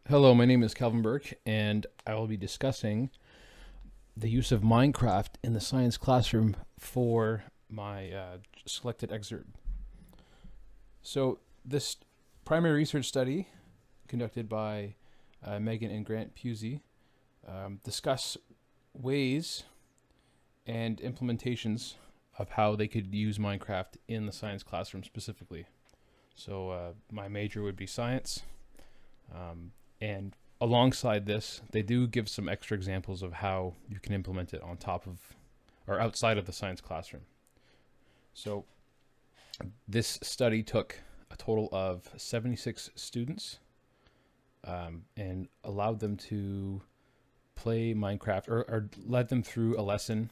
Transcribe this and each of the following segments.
Hello, my name is Calvin Burke, and I will be discussing the use of Minecraft in the science classroom for my selected excerpt. So, this primary research study conducted by Megan and Grant Pusey discuss ways and implementations of how they could use Minecraft in the science classroom specifically. So, my major would be science. And alongside this, they do give some extra examples of how you can implement it on top of or outside of the science classroom. So this study took a total of 76 students and allowed them to play Minecraft or led them through a lesson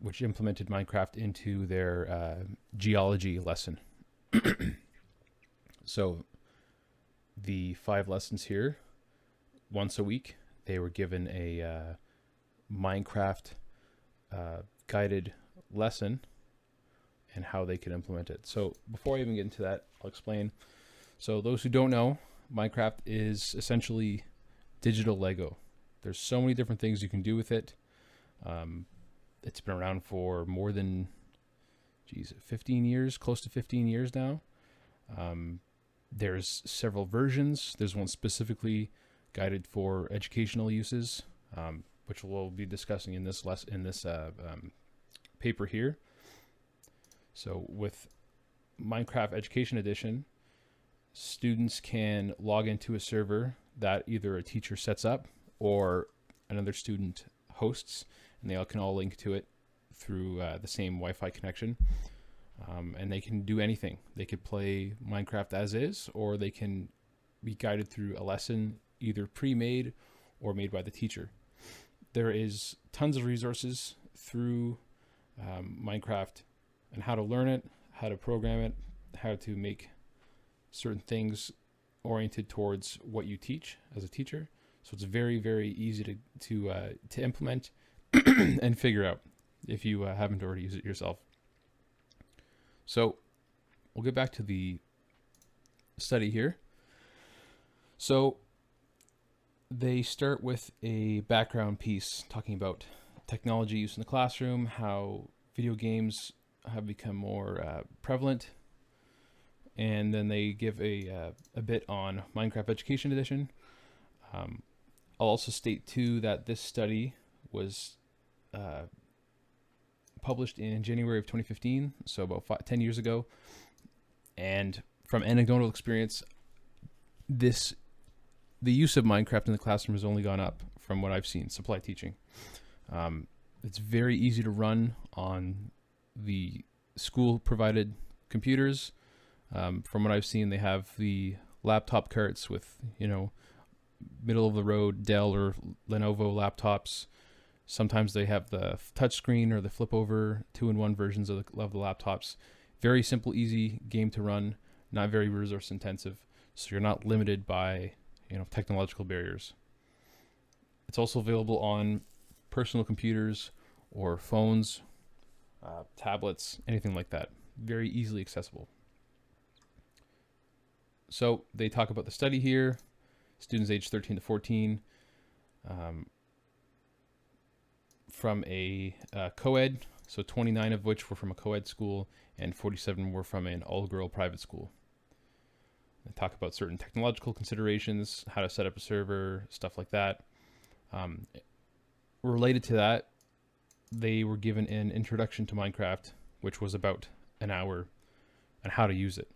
which implemented Minecraft into their geology lesson. So the 5 lessons here, once a week, they were given a Minecraft guided lesson and how they could implement it. So before I even get into that, I'll explain. So those who don't know, Minecraft is essentially digital Lego. There's so many different things you can do with it. It's been around for more than 15 years, close to 15 years now. There's several versions. There's one specifically guided for educational uses, which we'll be discussing in this paper here. So with Minecraft Education Edition, students can log into a server that either a teacher sets up or another student hosts, and they all can all link to it through the same Wi-Fi connection. And they can do anything. They could play Minecraft as is, or they can be guided through a lesson either pre-made or made by the teacher. There is tons of resources through Minecraft and how to learn it, how to program it, how to make certain things oriented towards what you teach as a teacher. So it's very, very easy to implement and figure out if you haven't already used it yourself. So we'll get back to the study here. So they start with a background piece talking about technology use in the classroom, how video games have become more prevalent, and then they give a bit on Minecraft Education Edition. I'll also state too that this study was published in January of 2015, so about 10 years ago. And from anecdotal experience, the use of Minecraft in the classroom has only gone up from what I've seen, supply teaching. It's very easy to run on the school-provided computers. From what I've seen, they have the laptop carts with, middle-of-the-road Dell or Lenovo laptops. Sometimes they have the touchscreen or the flip over 2-in-1 versions of the laptops. Very simple, easy game to run, not very resource intensive. So you're not limited by, technological barriers. It's also available on personal computers or phones, tablets, anything like that. Very easily accessible. So they talk about the study here, students aged 13 to 14. From a co-ed, so 29 of which were from a co-ed school and 47 were from an all-girl private school. They talk about certain technological considerations, how to set up a server, stuff like that. Related to that, they were given an introduction to Minecraft, which was about an hour, and how to use it.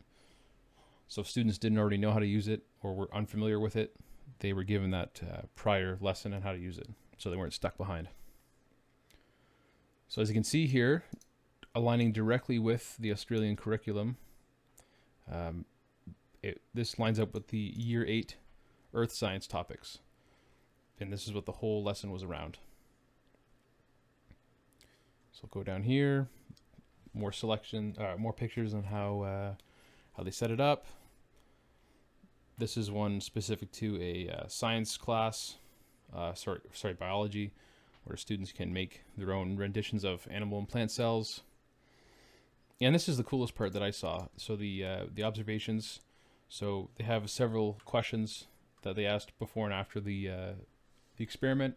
So if students didn't already know how to use it or were unfamiliar with it, they were given that prior lesson on how to use it, so they weren't stuck behind. So as you can see here, aligning directly with the Australian curriculum, this lines up with the Year 8 Earth Science topics. And this is what the whole lesson was around. So I'll go down here, more pictures on how they set it up. This is one specific to a science class, biology, where students can make their own renditions of animal and plant cells. And this is the coolest part that I saw. So the observations So they have several questions that they asked before and after the experiment.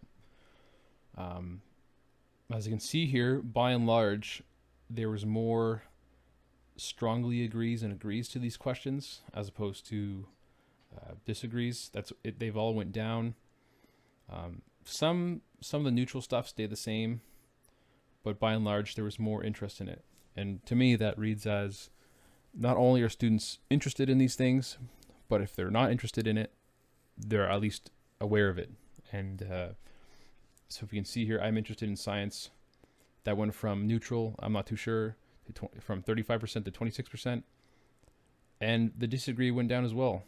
As you can see here, by and large, there was more strongly agrees and agrees to these questions as opposed to disagrees. That's it. They've all went down. Some of the neutral stuff stayed the same, but by and large, there was more interest in it. And to me, that reads as not only are students interested in these things, but if they're not interested in it, they're at least aware of it. And so if you can see here, I'm interested in science. That went from neutral, I'm not too sure, from 35% to 26%. And the disagree went down as well.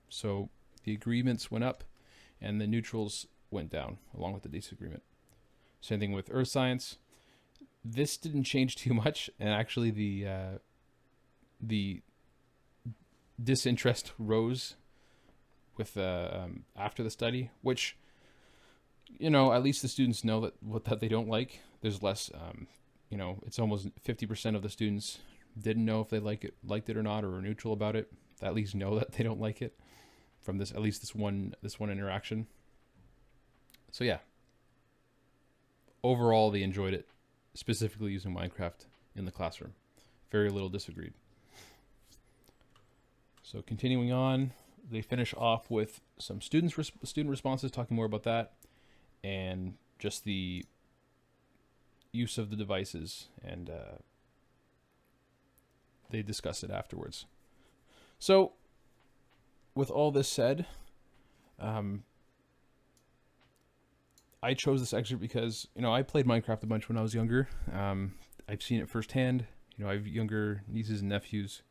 So the agreements went up and the neutrals went down along with the disagreement. Same thing with earth science. This didn't change too much, and actually the disinterest rose with after the study, which, you know, at least the students know that they don't like. There's less, you know, it's almost 50% of the students didn't know if they liked it or not, or were neutral about it. They at least know that they don't like it from this, at least this one interaction. So yeah, overall they enjoyed it, specifically using Minecraft in the classroom. Very little disagreed. So continuing on, they finish off with some student responses, talking more about that, and just the use of the devices, and they discuss it afterwards. So with all this said, I chose this excerpt because, you know, I played Minecraft a bunch when I was younger. I've seen it firsthand. You know, I have younger nieces and nephews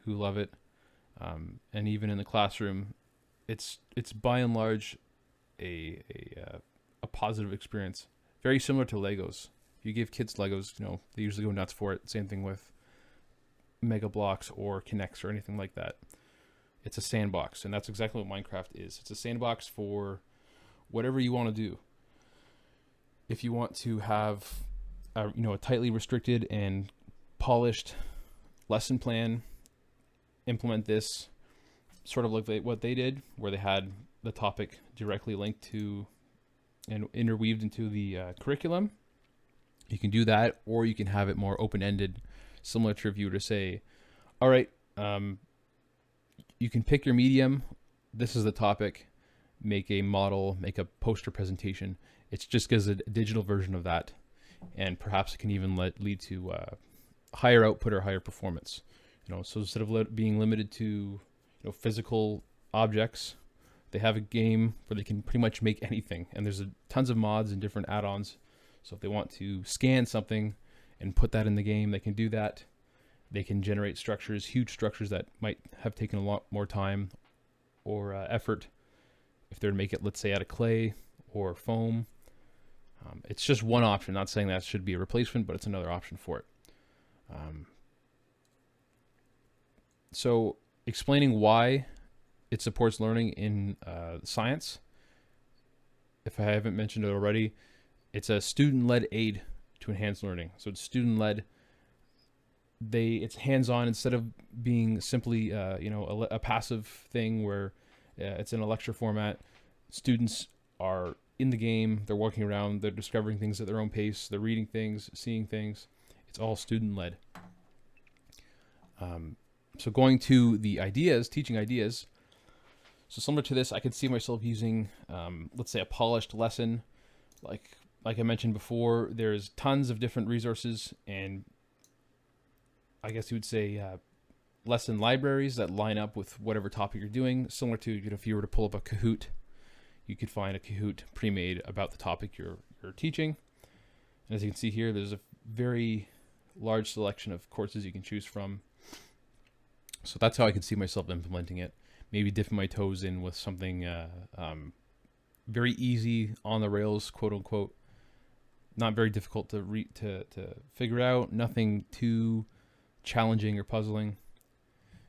who love it. And even in the classroom, it's by and large a positive experience. Very similar to Legos. If you give kids Legos, you know, they usually go nuts for it. Same thing with Mega Blocks or Kinects or anything like that. It's a sandbox, and that's exactly what Minecraft is. It's a sandbox for whatever you want to do. If you want to have a tightly restricted and polished lesson plan, implement this sort of like what they did, where they had the topic directly linked to and interweaved into the curriculum. You can do that, or you can have it more open-ended, similar to if you were to say, all right, you can pick your medium. This is the topic. Make a model, make a poster presentation. It's just as a digital version of that. And perhaps it can even lead to higher output or higher performance. You know, so instead of being limited to, you know, physical objects, they have a game where they can pretty much make anything. And there's tons of mods and different add-ons. So if they want to scan something and put that in the game, they can do that. They can generate structures, huge structures that might have taken a lot more time or effort if they're to make it, let's say, out of clay or foam. It's just one option. Not saying that should be a replacement, but it's another option for it. So explaining why it supports learning in science, if I haven't mentioned it already, it's a student-led aid to enhance learning. So it's student-led. It's hands-on instead of being simply a passive thing where it's in a lecture format. Students are in the game, they're walking around, they're discovering things at their own pace, they're reading things, seeing things. It's all student-led. So going to the ideas, teaching ideas. So similar to this, I could see myself using, let's say, a polished lesson. Like I mentioned before, there's tons of different resources, and I guess you would say lesson libraries that line up with whatever topic you're doing. Similar to, you know, if you were to pull up a Kahoot, you could find a Kahoot pre-made about the topic you're teaching. And as you can see here, there's a very large selection of courses you can choose from. So that's how I could see myself implementing it. Maybe dipping my toes in with something very easy, on the rails, quote unquote. Not very difficult to figure out. Nothing too challenging or puzzling.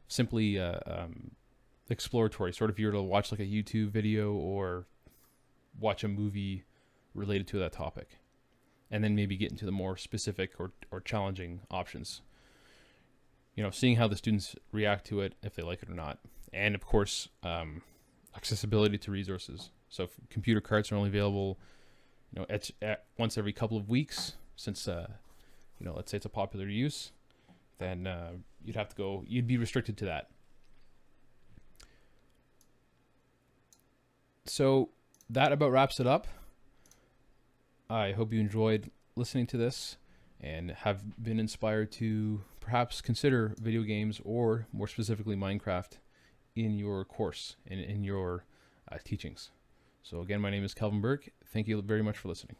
Simply exploratory. Sort of, if you were to watch like a YouTube video or watch a movie related to that topic, and then maybe get into the more specific or challenging options. seeing how the students react to it, if they like it or not. And of course, accessibility to resources. So if computer carts are only available, at once every couple of weeks, since, let's say it's a popular use, then you'd be restricted to that. So that about wraps it up. I hope you enjoyed listening to this and have been inspired to perhaps consider video games, or more specifically Minecraft, in your course and in your teachings. So again, my name is Calvin Burke. Thank you very much for listening.